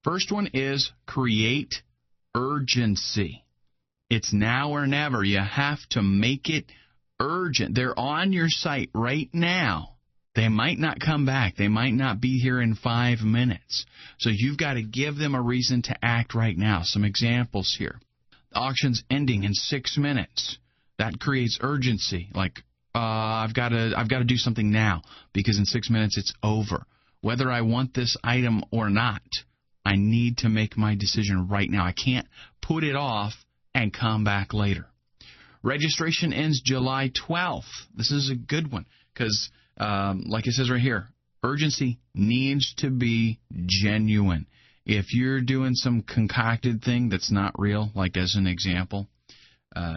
First one is create urgency. It's now or never. You have to make it urgent. They're on your site right now. They might not come back. They might not be here in 5 minutes. So you've got to give them a reason to act right now. Some examples here. The auction's ending in 6 minutes. That creates urgency. Like, I've got to do something now because in 6 minutes it's over. Whether I want this item or not, I need to make my decision right now. I can't put it off and come back later. Registration ends July 12th. This is a good one because, like it says right here, urgency needs to be genuine. If you're doing some concocted thing that's not real, like as an example,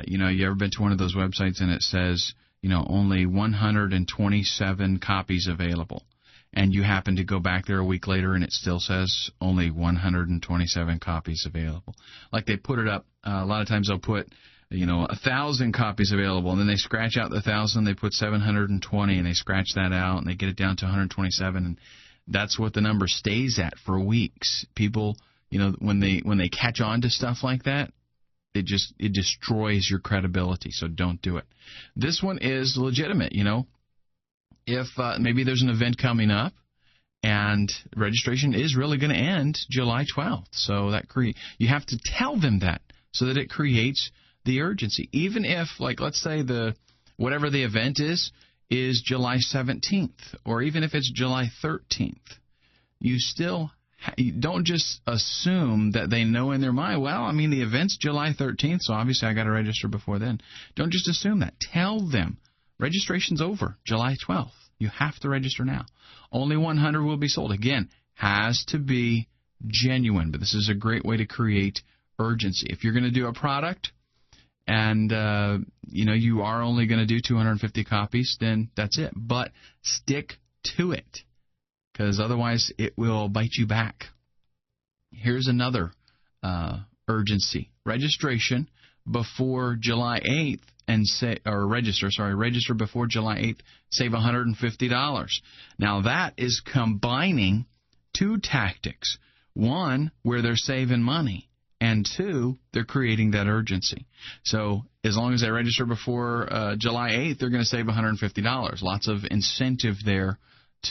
you ever been to one of those websites and it says, only 127 copies available, and you happen to go back there a week later and it still says only 127 copies available. Like they put it up, a lot of times they'll put 1,000 copies available, and then they scratch out the 1,000, they put 720, and they scratch that out, and they get it down to 127, and that's what the number stays at for weeks. People, when they catch on to stuff like that, it destroys your credibility, so don't do it. This one is legitimate, If maybe there's an event coming up, and registration is really going to end July 12th, so you have to tell them that so that it creates the urgency. Even if, like, let's say whatever the event is July 17th, or even if it's July 13th, you don't just assume that they know in their mind, the event's July 13th, so obviously I got to register before then. Don't just assume that. Tell them registration's over July 12th. You have to register now. Only 100 will be sold. Again, has to be genuine, but this is a great way to create urgency. If you're going to do a product, and, you are only going to do 250 copies, then that's it. But stick to it, because otherwise it will bite you back. Here's another urgency. Registration before July 8th register before July 8th, save $150. Now that is combining two tactics. One, where they're saving money. And two, they're creating that urgency. So as long as they register before July 8th, they're going to save $150. Lots of incentive there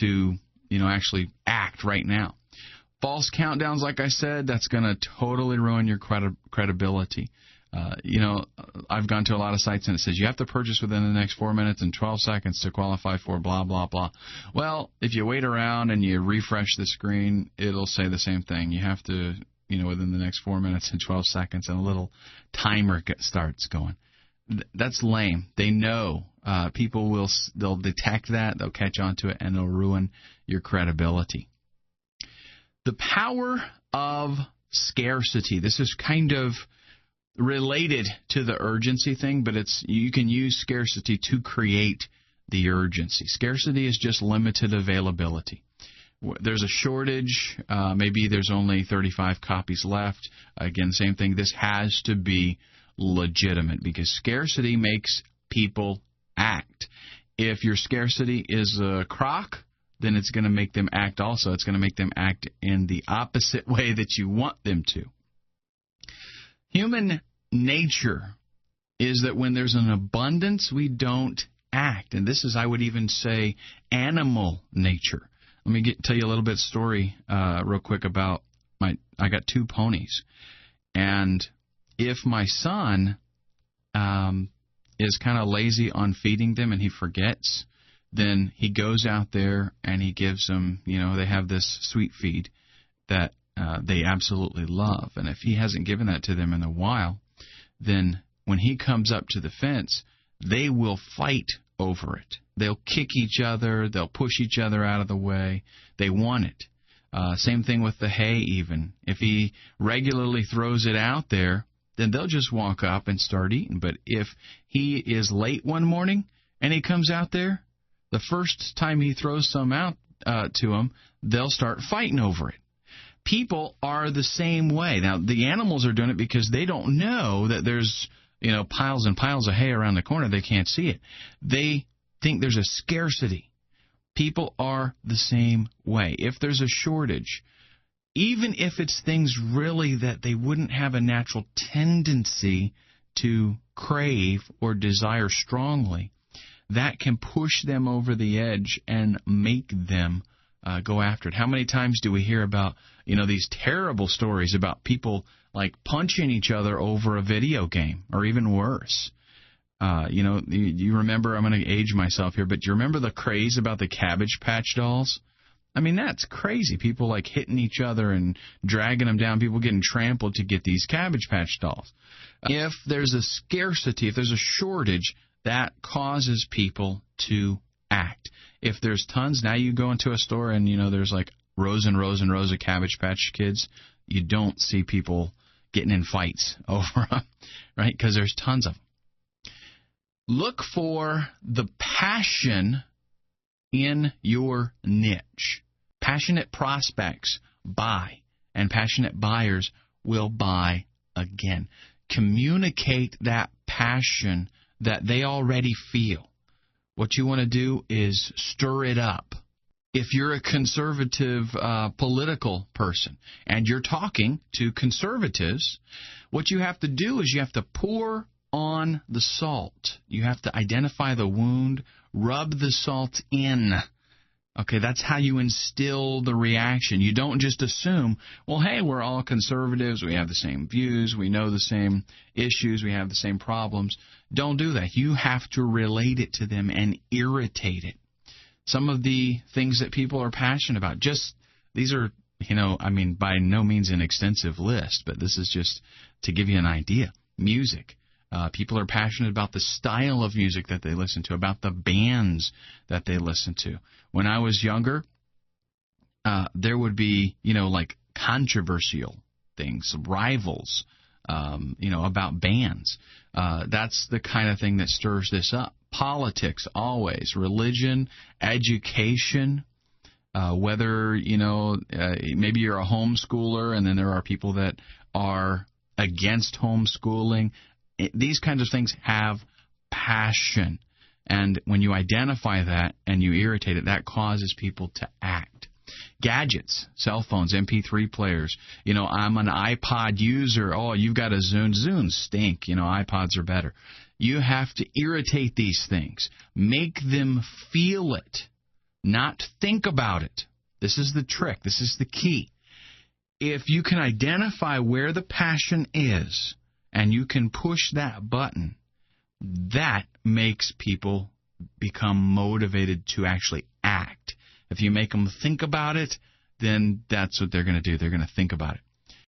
to, actually act right now. False countdowns, like I said, that's going to totally ruin your credibility. I've gone to a lot of sites and it says you have to purchase within the next 4 minutes and 12 seconds to qualify for blah, blah, blah. Well, if you wait around and you refresh the screen, it'll say the same thing. You have to within the next 4 minutes and 12 seconds, and a little timer starts going. That's lame. They know. They'll detect that, they'll catch on to it, and they'll ruin your credibility. The power of scarcity. This is kind of related to the urgency thing, but you can use scarcity to create the urgency. Scarcity is just limited availability. There's a shortage. Maybe there's only 35 copies left. Again, same thing. This has to be legitimate because scarcity makes people act. If your scarcity is a crock, then it's going to make them act also. It's going to make them act in the opposite way that you want them to. Human nature is that when there's an abundance, we don't act. And this is, I would even say, animal nature. Let me tell you a little bit of story real quick about I got 2 ponies. And if my son is kind of lazy on feeding them and he forgets, then he goes out there and he gives them, they have this sweet feed that they absolutely love. And if he hasn't given that to them in a while, then when he comes up to the fence, they will fight over it. They'll kick each other. They'll push each other out of the way. They want it. Same thing with the hay even. If he regularly throws it out there, then they'll just walk up and start eating. But if he is late one morning and he comes out there, the first time he throws some out to them, they'll start fighting over it. People are the same way. Now, the animals are doing it because they don't know that there's piles and piles of hay around the corner. They can't see it. They think there's a scarcity. People are the same way. If there's a shortage, even if it's things really that they wouldn't have a natural tendency to crave or desire strongly, that can push them over the edge and make them go after it. How many times do we hear about, these terrible stories about people like punching each other over a video game, or even worse? You remember, I'm going to age myself here, but do you remember the craze about the Cabbage Patch dolls? I mean, that's crazy. People like hitting each other and dragging them down, people getting trampled to get these Cabbage Patch dolls. If there's a scarcity, if there's a shortage, that causes people to act. If there's tons, now you go into a store and, there's like rows and rows and rows of Cabbage Patch Kids, you don't see people getting in fights over them, right? Because there's tons of them. Look for the passion in your niche. Passionate prospects buy, and passionate buyers will buy again. Communicate that passion that they already feel. What you want to do is stir it up. If you're a conservative political person and you're talking to conservatives, what you have to do is you have to pour on the salt. You have to identify the wound, rub the salt in. Okay, that's how you instill the reaction. You don't just assume, well, hey, we're all conservatives, we have the same views, we know the same issues, we have the same problems. Don't do that. You have to relate it to them and irritate it. Some of the things that people are passionate about, these are, by no means an extensive list, but this is just to give you an idea. Music. People are passionate about the style of music that they listen to, about the bands that they listen to. When I was younger, there would be, like controversial things, rivals, about bands. That's the kind of thing that stirs this up. Politics, always. Religion, education, whether, maybe you're a homeschooler and then there are people that are against homeschooling. These kinds of things have passion. And when you identify that and you irritate it, that causes people to act. Gadgets, cell phones, MP3 players. I'm an iPod user. Oh, you've got a Zune. Zunes stink. iPods are better. You have to irritate these things. Make them feel it, not think about it. This is the trick. This is the key. If you can identify where the passion is, and you can push that button, that makes people become motivated to actually act. If you make them think about it, then that's what they're going to do. They're going to think about it.